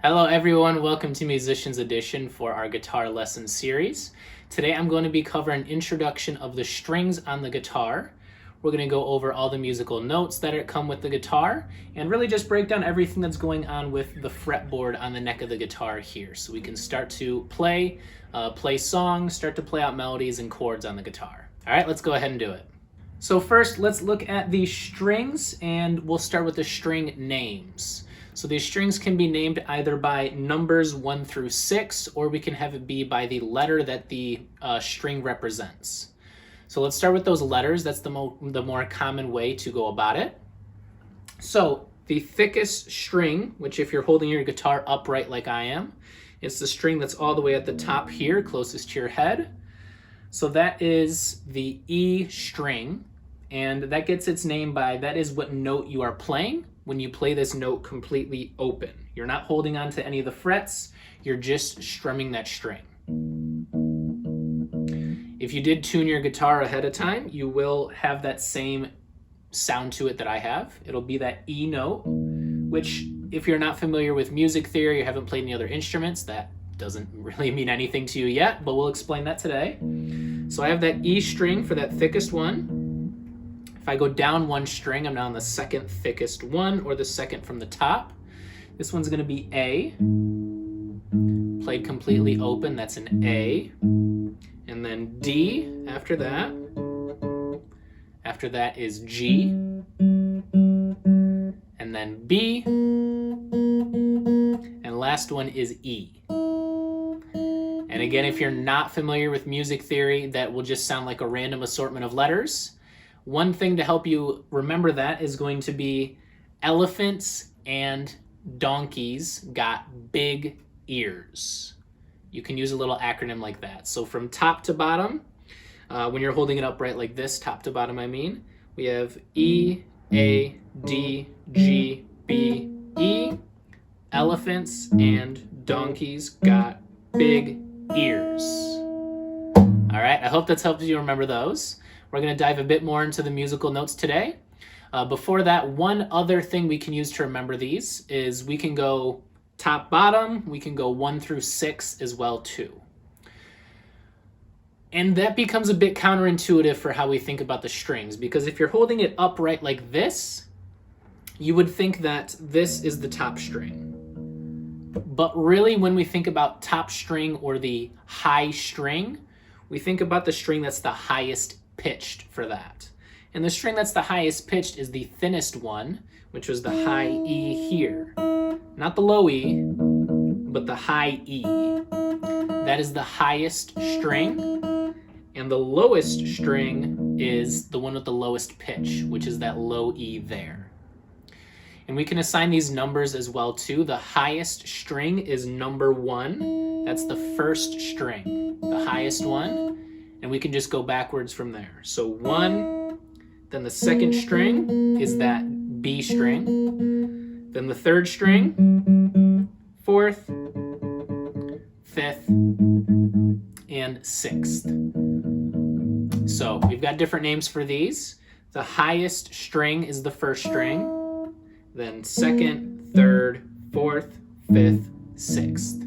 Hello everyone, welcome to Musicians Edition for our guitar lesson series. Today I'm going to be covering an introduction of the strings on the guitar. We're going to go over all the musical notes that come with the guitar and really just break down everything that's going on with the fretboard on the neck of the guitar here, so we can start to play songs, start to play out melodies and chords on the guitar. Alright, let's go ahead and do it. So first, let's look at the strings, and we'll start with the string names. So these strings can be named either by numbers 1 through 6, or we can have it be by the letter that the string represents. So let's start with those letters. That's the more common way to go about it. So the thickest string, which if you're holding your guitar upright like I am, it's the string that's all the way at the top here, closest to your head. So that is the E string, and that gets its name by, that is what note you are playing when you play this note completely open. You're not holding on to any of the frets, you're just strumming that string. If you did tune your guitar ahead of time, you will have that same sound to it that I have. It'll be that E note, which if you're not familiar with music theory or haven't played any other instruments, that doesn't really mean anything to you yet, but we'll explain that today. So I have that E string for that thickest one. If I go down one string, I'm now on the second thickest one, or the second from the top. This one's going to be A. Played completely open, that's an A. And then D after that. After that is G. And then B. And last one is E. And again, if you're not familiar with music theory, that will just sound like a random assortment of letters. One thing to help you remember that is going to be elephants and donkeys got big ears. You can use a little acronym like that. So from top to bottom, when you're holding it upright like this, top to bottom I mean, we have E, A, D, G, B, E. Elephants and donkeys got big ears. All right, I hope that's helped you remember those. We're going to dive a bit more into the musical notes today. Before that, one other thing we can use to remember these is we can go top, bottom, we can go 1 through 6 as well too. And that becomes a bit counterintuitive for how we think about the strings, because if you're holding it upright like this, you would think that this is the top string. But really, when we think about top string or the high string, we think about the string that's the highest pitched for that. And the string that's the highest pitched is the thinnest one, which was the high E here. Not the low E, but the high E. That is the highest string, and the lowest string is the one with the lowest pitch, which is that low E there. And we can assign these numbers as well too. The highest string is number 1. That's the first string, the highest one. And we can just go backwards from there. So 1, then the second string is that B string. Then the third string, 4th, 5th, and 6th. So we've got different names for these. The highest string is the first string. Then 2nd, 3rd, 4th, 5th, 6th.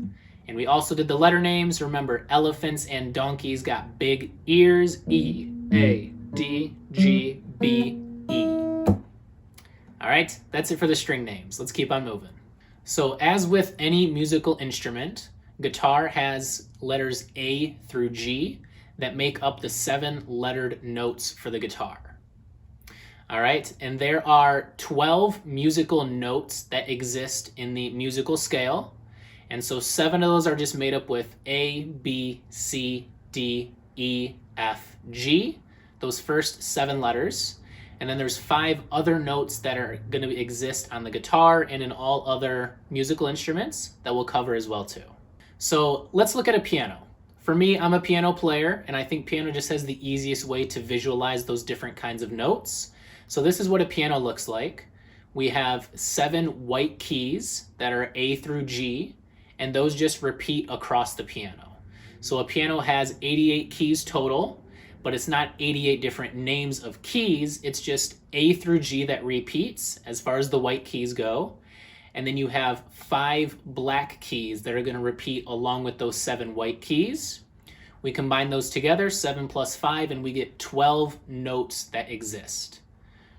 And we also did the letter names. Remember, elephants and donkeys got big ears. E, A, D, G, B, E. All right, that's it for the string names. Let's keep on moving. So as with any musical instrument, guitar has letters A through G that make up the 7 lettered notes for the guitar. All right, and there are 12 musical notes that exist in the musical scale. And so 7 of those are just made up with A, B, C, D, E, F, G, those first 7 letters. And then there's 5 other notes that are going to exist on the guitar and in all other musical instruments that we'll cover as well too. So let's look at a piano. For me, I'm a piano player, and I think piano just has the easiest way to visualize those different kinds of notes. So this is what a piano looks like. We have 7 white keys that are A through G, and those just repeat across the piano. So a piano has 88 keys total, but it's not 88 different names of keys. It's just A through G that repeats as far as the white keys go. and then you have 5 black keys that are going to repeat along with those 7 white keys. We combine those together, 7 plus 5, and we get 12 notes that exist.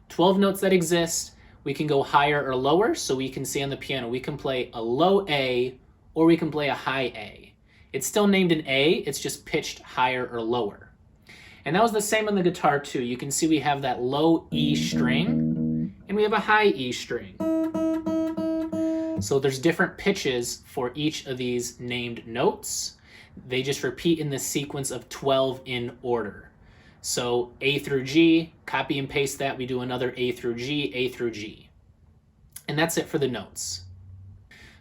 12 notes that exist. We can go higher or lower, so we can see on the piano, we can play a low A or we can play a high A. It's still named an A, it's just pitched higher or lower. And that was the same on the guitar too. You can see we have that low E string and we have a high E string. So there's different pitches for each of these named notes. They just repeat in the sequence of 12 in order. So A through G, copy and paste that, we do another A through G, A through G. And that's it for the notes.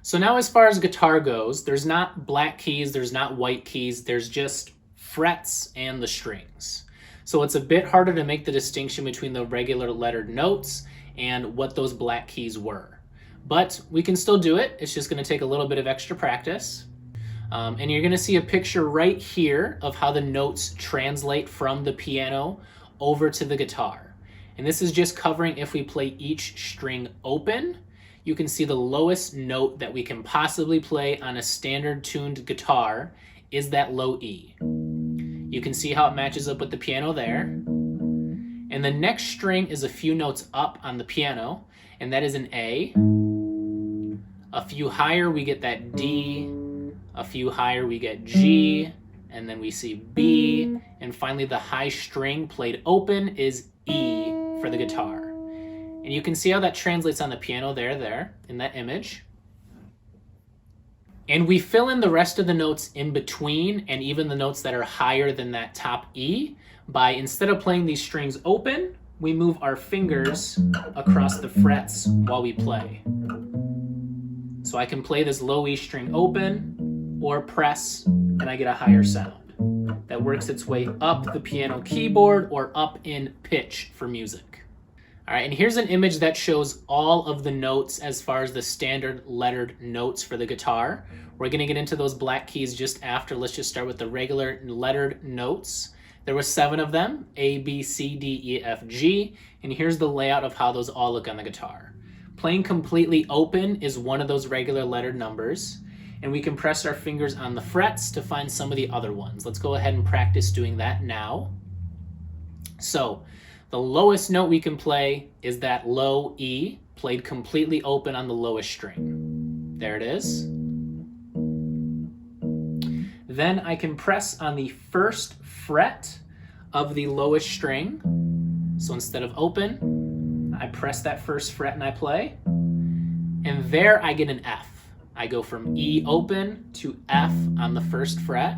So now as far as guitar goes, there's not black keys, there's not white keys, there's just frets and the strings. So it's a bit harder to make the distinction between the regular lettered notes and what those black keys were. But we can still do it, it's just gonna take a little bit of extra practice. And you're gonna see a picture right here of how the notes translate from the piano over to the guitar. And this is just covering if we play each string open. You can see the lowest note that we can possibly play on a standard tuned guitar is that low E. You can see how it matches up with the piano there. And the next string is a few notes up on the piano, and that is an A. A few higher, we get that D. A few higher, we get G, and then we see B, and finally the high string played open is E for the guitar. And you can see how that translates on the piano there in that image. And we fill in the rest of the notes in between and even the notes that are higher than that top E by, instead of playing these strings open, we move our fingers across the frets while we play. So I can play this low E string open or press and I get a higher sound that works its way up the piano keyboard or up in pitch for music. All right, and here's an image that shows all of the notes as far as the standard lettered notes for the guitar. We're gonna get into those black keys just after. Let's just start with the regular lettered notes. There were 7 of them, A, B, C, D, E, F, G, and here's the layout of how those all look on the guitar. Playing completely open is one of those regular lettered numbers, and we can press our fingers on the frets to find some of the other ones. Let's go ahead and practice doing that now. So, the lowest note we can play is that low E, played completely open on the lowest string. There it is. Then I can press on the first fret of the lowest string. So instead of open, I press that first fret and I play. And there I get an F. I go from E open to F on the first fret.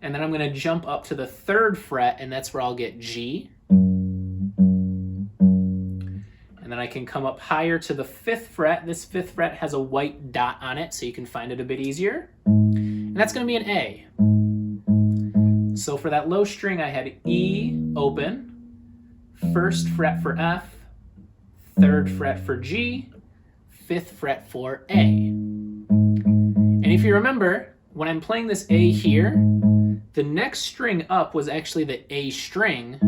And then I'm gonna jump up to the 3rd fret, and that's where I'll get G. And then I can come up higher to the 5th fret. This 5th fret has a white dot on it, so you can find it a bit easier. And that's gonna be an A. So for that low string, I had E open, 1st fret for F, 3rd fret for G, 5th fret for A. And if you remember, when I'm playing this A here, the next string up was actually the A string.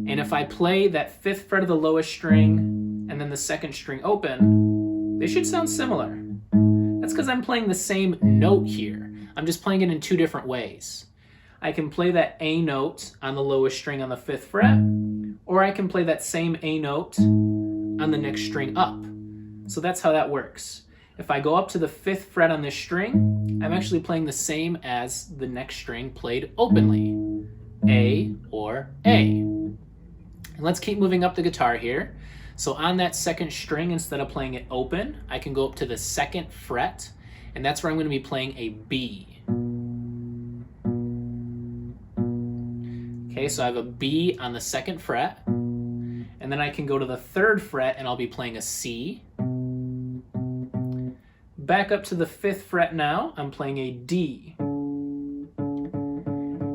And if I play that 5th fret of the lowest string and then the 2nd string open, they should sound similar. That's because I'm playing the same note here. I'm just playing it in 2 different ways. I can play that A note on the lowest string on the 5th fret, or I can play that same A note on the next string up. So that's how that works. If I go up to the 5th fret on this string, I'm actually playing the same as the next string played openly. A or A. And let's keep moving up the guitar here. So on that 2nd string, instead of playing it open, I can go up to the 2nd fret, and that's where I'm going to be playing a B. Okay, so I have a B on the 2nd fret, and then I can go to the 3rd fret and I'll be playing a C. Back up to the 5th fret now, I'm playing a D.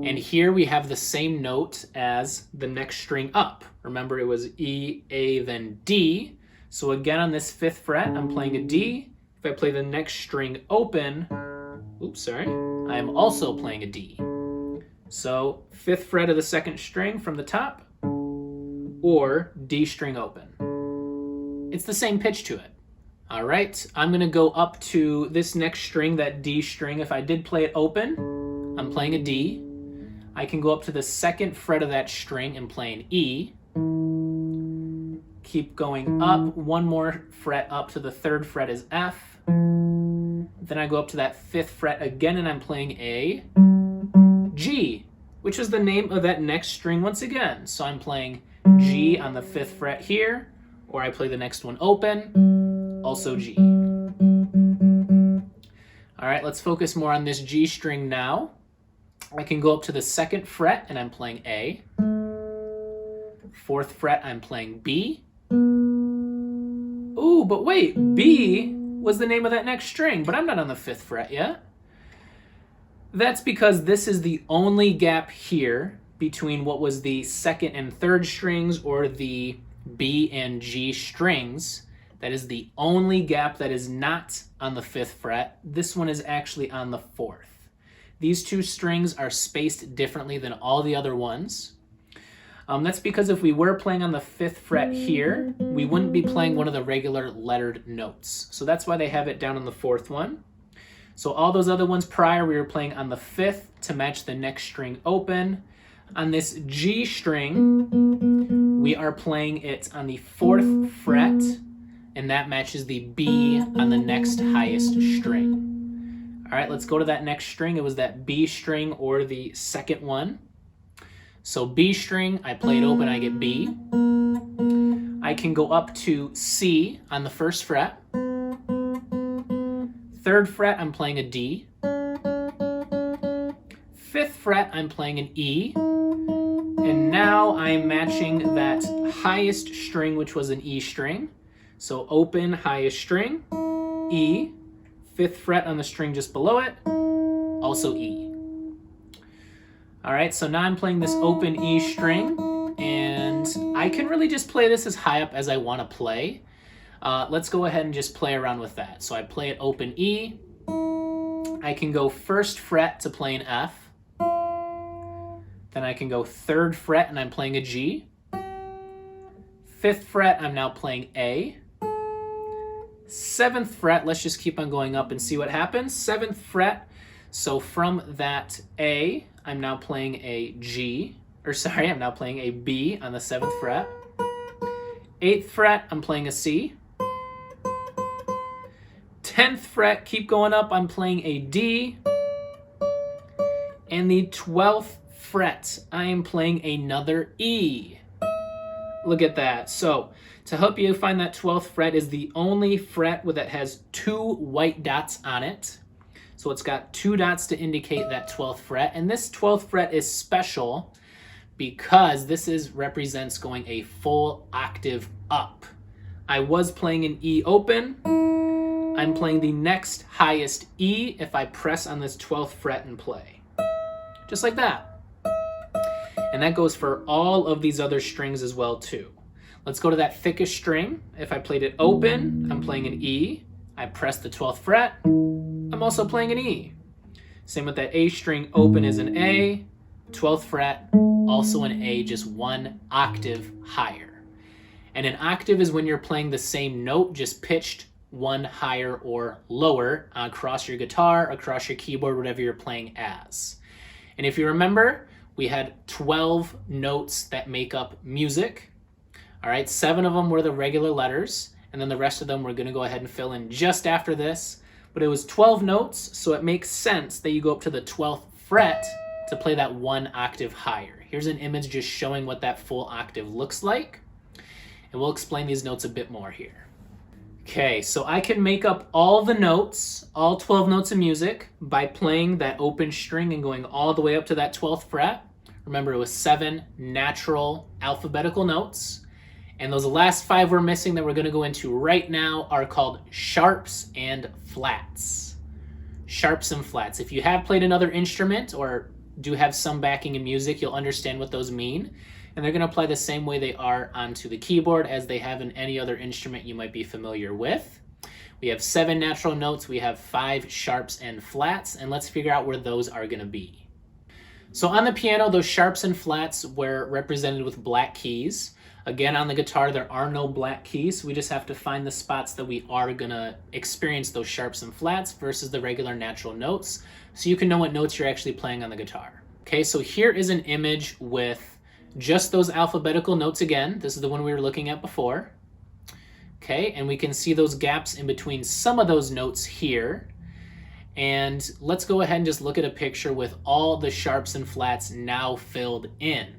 And here we have the same note as the next string up. Remember, it was E, A, then D. So again, on this 5th fret, I'm playing a D. If I play the next string open, I am also playing a D. So 5th fret of the 2nd string from the top, or D string open. It's the same pitch to it. All right, I'm going to go up to this next string, that D string. If I did play it open, I'm playing a D. I can go up to the second fret of that string and play an E. Keep going up, one more fret up to the third fret is F. Then I go up to that fifth fret again and I'm playing a G, which is the name of that next string once again. So I'm playing G on the fifth fret here, or I play the next one open, also G. All right, let's focus more on this G string now. I can go up to the second fret and I'm playing A. Fourth fret, I'm playing B. Ooh, but wait, B was the name of that next string, but I'm not on the fifth fret yet. That's because this is the only gap here between what was the second and third strings, or the B and G strings. That is the only gap that is not on the fifth fret. This one is actually on the fourth. These two strings are spaced differently than all the other ones. That's because if we were playing on the fifth fret here, we wouldn't be playing one of the regular lettered notes. So that's why they have it down on the fourth one. So all those other ones prior, we were playing on the fifth to match the next string open. On this G string, we are playing it on the fourth fret, and that matches the B on the next highest string. All right, let's go to that next string. It was that B string, or the second one. So B string, I play it open, I get B. I can go up to C on the first fret. Third fret, I'm playing a D. Fifth fret, I'm playing an E. And now I'm matching that highest string, which was an E string. So open, highest string, E. Fifth fret on the string just below it, also E. All right, so now I'm playing this open E string, and I can really just play this as high up as I want to play. Let's go ahead and just play around with that. So I play it open E. I can go first fret to play an F. Then I can go third fret and I'm playing a G. Fifth fret, I'm now playing A. Seventh fret, let's just keep on going up and see what happens. Seventh fret, so from that A, I'm now playing a G, I'm now playing a B on the seventh fret. Eighth fret, I'm playing a C. 10th fret, keep going up, I'm playing a D. And the 12th fret, I am playing another E. Look at that. So to help you find that 12th fret is the only fret that has two white dots on it. So it's got two dots to indicate that 12th fret. And this 12th fret is special because this represents going a full octave up. I was playing an E open. I'm playing the next highest E if I press on this 12th fret and play. Just like that. And that goes for all of these other strings as well too. Let's go to that thickest string. If I played it open, I'm playing an E. I press the 12th fret. I'm also playing an E. Same with that A string, open is an A. 12th fret, also an A, just one octave higher. And an octave is when you're playing the same note, just pitched one higher or lower across your guitar, across your keyboard, whatever you're playing as. And if you remember, we had 12 notes that make up music. All right, 7 of them were the regular letters, and then the rest of them we're gonna go ahead and fill in just after this. But it was 12 notes, so it makes sense that you go up to the 12th fret to play that one octave higher. Here's an image just showing what that full octave looks like. And we'll explain these notes a bit more here. Okay, so I can make up all the notes, all 12 notes of music, by playing that open string and going all the way up to that 12th fret. Remember, it was 7 natural alphabetical notes. And those last 5 we're missing that we're going to go into right now are called sharps and flats. Sharps and flats. If you have played another instrument or do have some backing in music, you'll understand what those mean. And they're going to apply the same way they are onto the keyboard as they have in any other instrument you might be familiar with. We have 7 natural notes, we have 5 sharps and flats, and let's figure out where those are going to be. So on the piano, those sharps and flats were represented with black keys. Again, on the guitar, there are no black keys. So we just have to find the spots that we are gonna experience those sharps and flats versus the regular natural notes, so you can know what notes you're actually playing on the guitar. Okay, so here is an image with just those alphabetical notes again. This is the one we were looking at before. Okay, and we can see those gaps in between some of those notes here. And let's go ahead and just look at a picture with all the sharps and flats now filled in.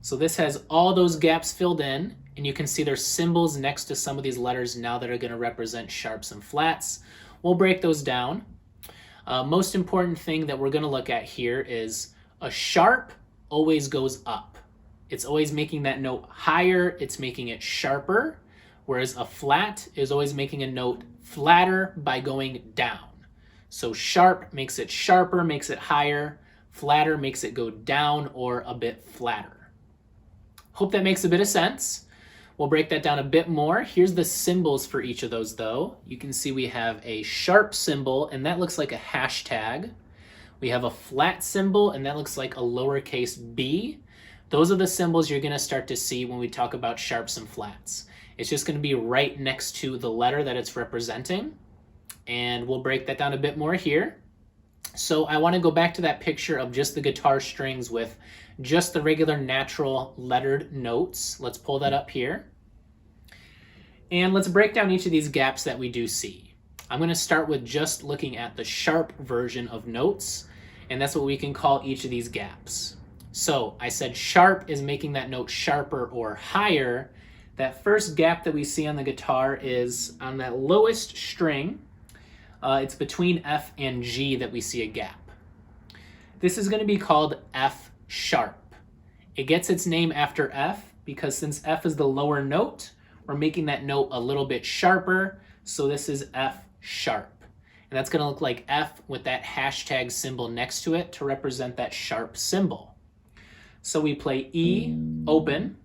So this has all those gaps filled in, and you can see there's symbols next to some of these letters now that are going to represent sharps and flats. We'll break those down. Most important thing that we're going to look at here is a sharp always goes up. It's always making that note higher, it's making it sharper, whereas a flat is always making a note flatter by going down. So sharp makes it sharper, makes it higher. Flatter makes it go down or a bit flatter. Hope that makes a bit of sense. We'll break that down a bit more. Here's the symbols for each of those though. You can see we have a sharp symbol, and that looks like a hashtag. We have a flat symbol, and that looks like a lowercase b. Those are the symbols you're gonna start to see when we talk about sharps and flats. It's just gonna be right next to the letter that it's representing. And we'll break that down a bit more here. So I want to go back to that picture of just the guitar strings with just the regular natural lettered notes. Let's pull that up here. And let's break down each of these gaps that we do see. I'm going to start with just looking at the sharp version of notes, and that's what we can call each of these gaps. So I said sharp is making that note sharper or higher. That first gap that we see on the guitar is on that lowest string. It's between F and G that we see a gap. This is going to be called F sharp. It gets its name after F because since F is the lower note, we're making that note a little bit sharper, so this is F sharp. And that's going to look like F with that hashtag symbol next to it to represent that sharp symbol. So we play E open,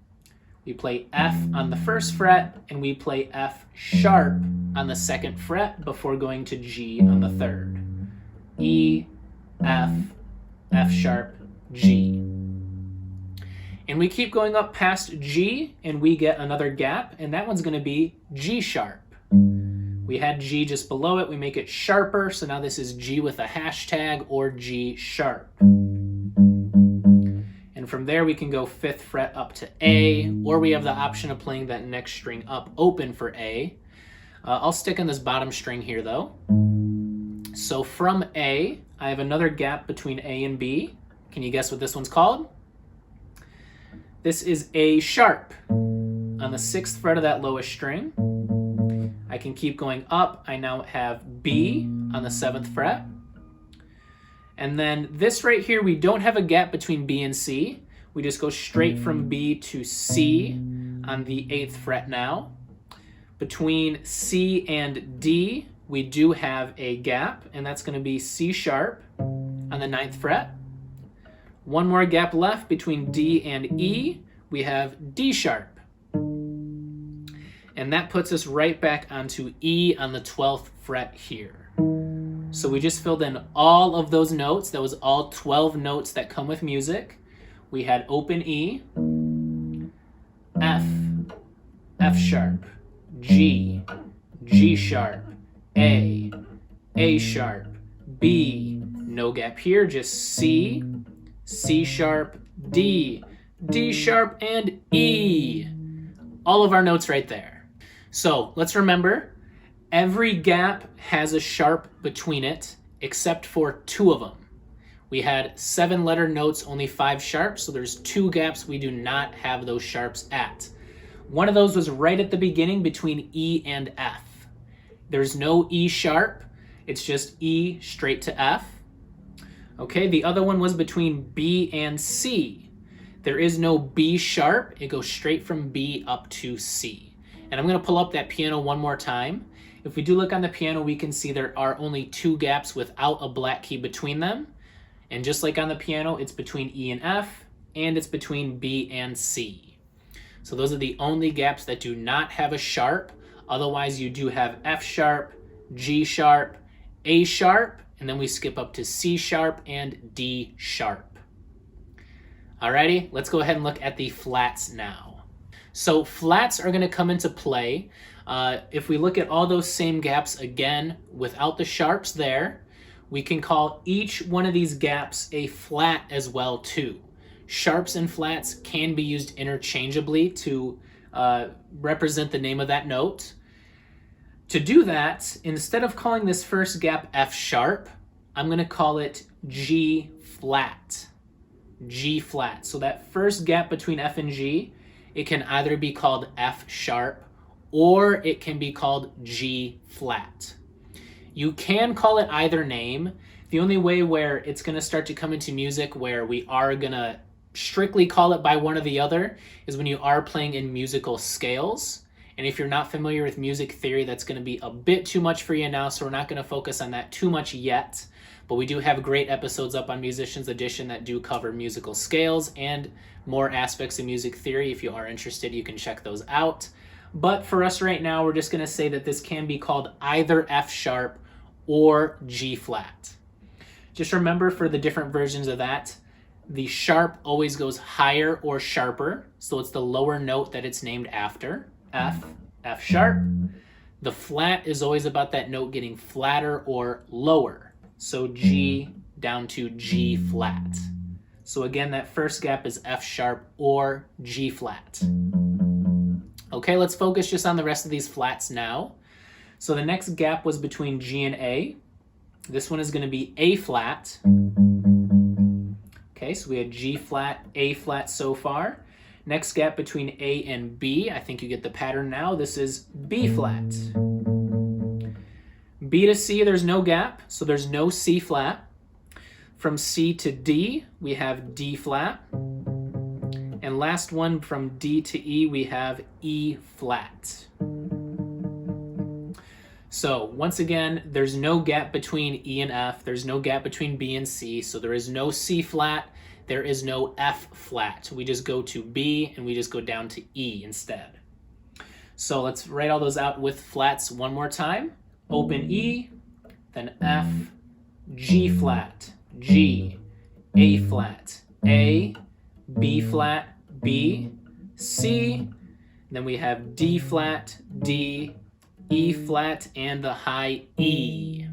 we play F on the first fret, and we play F sharp on the second fret before going to G on the third. E, F, F sharp, G. And we keep going up past G, and we get another gap, and that one's going to be G sharp. We had G just below it, we make it sharper, so now this is G with a hashtag or G sharp. And from there we can go 5th fret up to A, or we have the option of playing that next string up open for A. I'll stick on this bottom string here though. So from A, I have another gap between A and B. Can you guess what this one's called? This is A sharp on the 6th fret of that lowest string. I can keep going up. I now have B on the 7th fret. And then this right here, we don't have a gap between B and C. We just go straight from B to C on the 8th fret now. Between C and D, we do have a gap, and that's going to be C sharp on the 9th fret. One more gap left between D and E, we have D sharp. And that puts us right back onto E on the 12th fret here. So we just filled in all of those notes. That was all 12 notes that come with music. We had open E, F, F sharp, G, G sharp, A sharp, B, no gap here, just C, C sharp, D, D sharp, and E. All of our notes right there. So let's remember, every gap has a sharp between it, except for 2 of them. We had 7-letter notes, only 5 sharps, so there's 2 gaps we do not have those sharps at. One of those was right at the beginning between E and F. There's no E sharp, it's just E straight to F. Okay, the other one was between B and C. There is no B sharp, it goes straight from B up to C. And I'm going to pull up that piano one more time. If we do look on the piano, we can see there are only 2 gaps without a black key between them. And just like on the piano, it's between E and F, and it's between B and C. So those are the only gaps that do not have a sharp. Otherwise, you do have F sharp, G sharp, A sharp, and then we skip up to C sharp and D sharp. Alrighty, let's go ahead and look at the flats now. So flats are going to come into play. If we look at all those same gaps again, without the sharps there, we can call each one of these gaps a flat as well too. Sharps and flats can be used interchangeably to represent the name of that note. To do that, instead of calling this first gap F sharp, I'm going to call it G flat. G flat. So that first gap between F and G, it can either be called F sharp or it can be called G flat. You can call it either name. The only way where it's going to start to come into music where we are going to strictly call it by one or the other is when you are playing in musical scales. And if you're not familiar with music theory, that's going to be a bit too much for you now, so we're not going to focus on that too much yet. But we do have great episodes up on Musicians Edition that do cover musical scales and more aspects of music theory. If you are interested, you can check those out. But for us right now, we're just going to say that this can be called either F sharp or G flat. Just remember for the different versions of that, the sharp always goes higher or sharper, so it's the lower note that it's named after. F, F sharp. The flat is always about that note getting flatter or lower. So G down to G flat. So again, that first gap is F sharp or G flat. Okay, let's focus just on the rest of these flats now. So the next gap was between G and A. This one is going to be A flat. Okay, so we had G flat, A flat so far. Next gap between A and B, I think you get the pattern now. This is B flat. B to C, there's no gap, so there's no C flat. From C to D, we have D flat. And last one, from D to E, we have E flat. So once again, there's no gap between E and F. There's no gap between B and C. So there is no C flat. There is no F flat. We just go to B and we just go down to E instead. So let's write all those out with flats one more time. Open E, then F, G flat, G, A flat, A, B flat, B, C, then we have D flat, D, E flat, and the high E.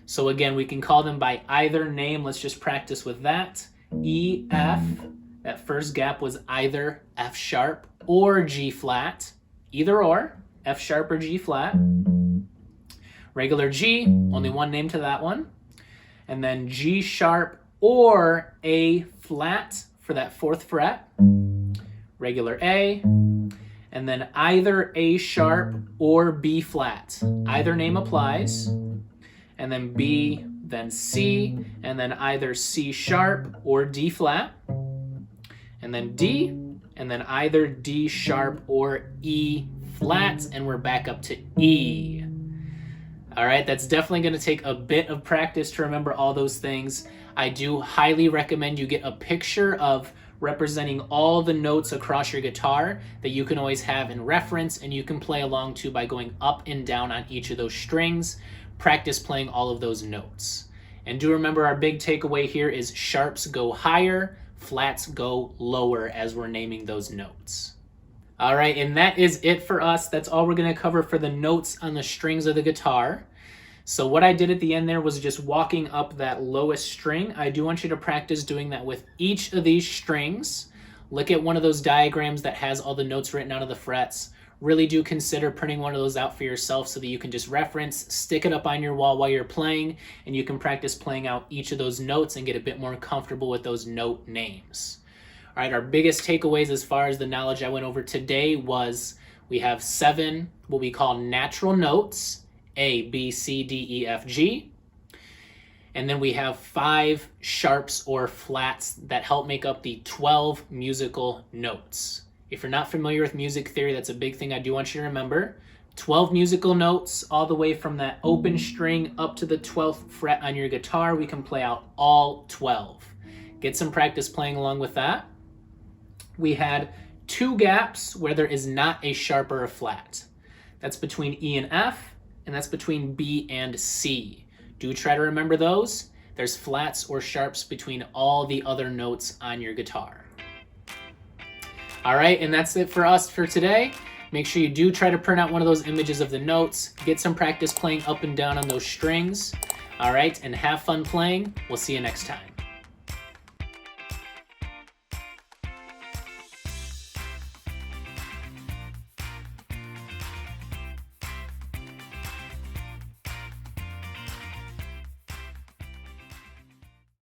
So again, we can call them by either name. Let's just practice with that. E, F, that first gap was either F sharp or G flat. Either or, F sharp or G flat. Regular G, only one name to that one. And then G sharp or A flat for that fourth fret. Regular A. And then either A sharp or B flat. Either name applies. And then B, then C, and then either C sharp or D flat. And then D, and then either D sharp or E flat, and we're back up to E. All right, that's definitely going to take a bit of practice to remember all those things. I do highly recommend you get a picture of representing all the notes across your guitar that you can always have in reference, and you can play along to by going up and down on each of those strings. Practice playing all of those notes. And do remember our big takeaway here is sharps go higher, flats go lower as we're naming those notes. All right, and that is it for us. That's all we're going to cover for the notes on the strings of the guitar. So what I did at the end there was just walking up that lowest string. I do want you to practice doing that with each of these strings. Look at one of those diagrams that has all the notes written out of the frets. Really do consider printing one of those out for yourself so that you can just reference, stick it up on your wall while you're playing, and you can practice playing out each of those notes and get a bit more comfortable with those note names. All right, our biggest takeaways as far as the knowledge I went over today was we have 7 what we call natural notes, A, B, C, D, E, F, G. And then we have 5 sharps or flats that help make up the 12 musical notes. If you're not familiar with music theory, that's a big thing I do want you to remember. 12 musical notes all the way from that open string up to the 12th fret on your guitar. We can play out all 12. Get some practice playing along with that. We had 2 gaps where there is not a sharp or a flat. That's between E and F, and that's between B and C. Do try to remember those. There's flats or sharps between all the other notes on your guitar. All right, and that's it for us for today. Make sure you do try to print out one of those images of the notes. Get some practice playing up and down on those strings. All right, and have fun playing. We'll see you next time.